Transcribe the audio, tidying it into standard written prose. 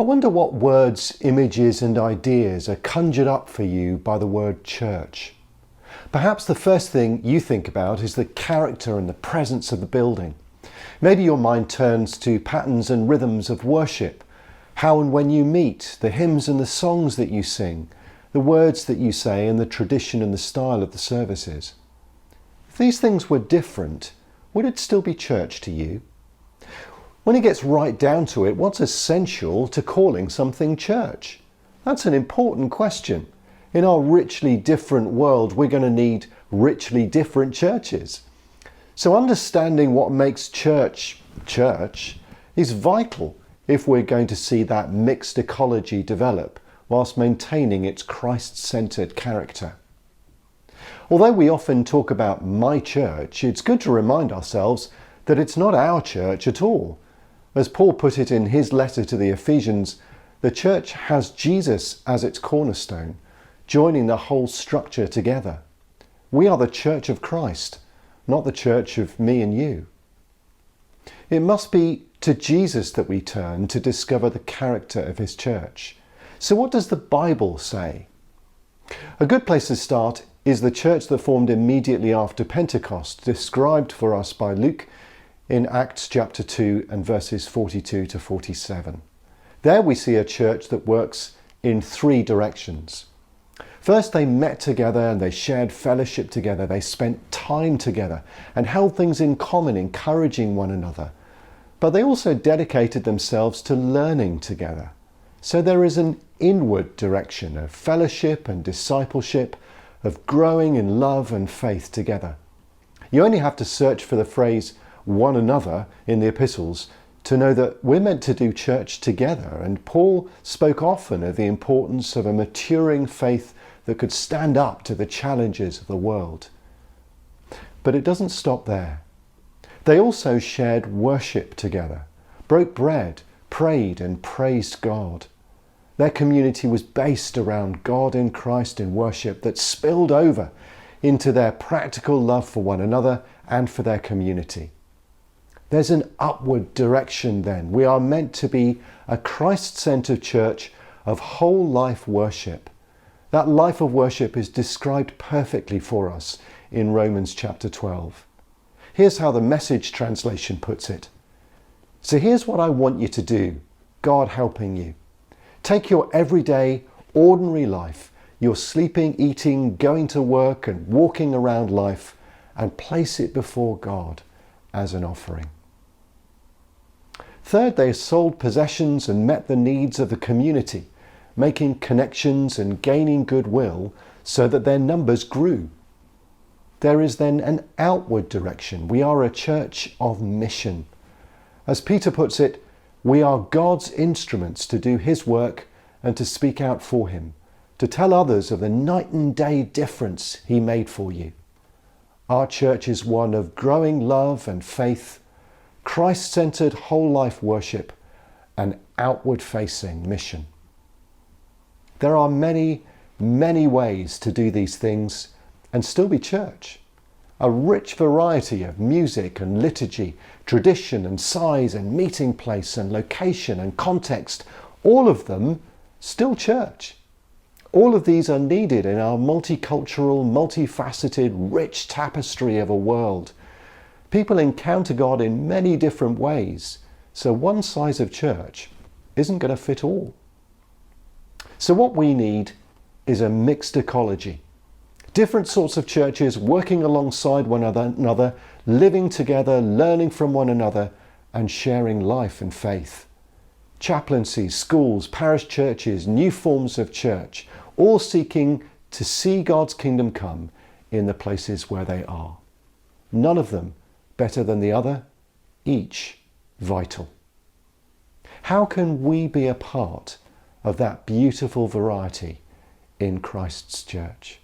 I wonder what words, images and ideas are conjured up for you by the word church. Perhaps the first thing you think about is the character and the presence of the building. Maybe your mind turns to patterns and rhythms of worship, how and when you meet, the hymns and the songs that you sing, the words that you say and the tradition and the style of the services. If these things were different, would it still be church to you? When it gets right down to it, what's essential to calling something church? That's an important question. In our richly different world, we're going to need richly different churches. So understanding what makes church church is vital if we're going to see that mixed ecology develop whilst maintaining its Christ-centered character. Although we often talk about my church, it's good to remind ourselves that it's not our church at all. As Paul put it in his letter to the Ephesians, the church has Jesus as its cornerstone, joining the whole structure together. We are the church of Christ, not the church of me and you. It must be to Jesus that we turn to discover the character of his church. So what does the Bible say? A good place to start is the church that formed immediately after Pentecost, described for us by Luke in Acts chapter 2 and verses 42 to 47. There we see a church that works in three directions. First, they met together and they shared fellowship together. They spent time together and held things in common, encouraging one another. But they also dedicated themselves to learning together. So there is an inward direction of fellowship and discipleship, of growing in love and faith together. You only have to search for the phrase one another in the epistles to know that we're meant to do church together, and Paul spoke often of the importance of a maturing faith that could stand up to the challenges of the world. But it doesn't stop there. They also shared worship together, broke bread, prayed and praised God. Their community was based around God in Christ in worship that spilled over into their practical love for one another and for their community. There's an upward direction then. We are meant to be a Christ-centered church of whole life worship. That life of worship is described perfectly for us in Romans chapter 12. Here's how the Message translation puts it. So here's what I want you to do, God helping you. Take your everyday, ordinary life, your sleeping, eating, going to work and walking around life, and place it before God as an offering. Third, they sold possessions and met the needs of the community, making connections and gaining goodwill so that their numbers grew. There is then an outward direction. We are a church of mission. As Peter puts it, we are God's instruments to do his work and to speak out for him, to tell others of the night and day difference he made for you. Our church is one of growing love and faith, Christ-centered whole life worship, and outward-facing mission. There are many, many ways to do these things and still be church. A rich variety of music and liturgy, tradition and size and meeting place and location and context, all of them still church. All of these are needed in our multicultural, multifaceted, rich tapestry of a world. People encounter God in many different ways, so one size of church isn't going to fit all. So what we need is a mixed ecology. Different sorts of churches working alongside one another, living together, learning from one another, and sharing life and faith. Chaplaincies, schools, parish churches, new forms of church, all seeking to see God's kingdom come in the places where they are. None of them better than the other, each vital. How can we be a part of that beautiful variety in Christ's church?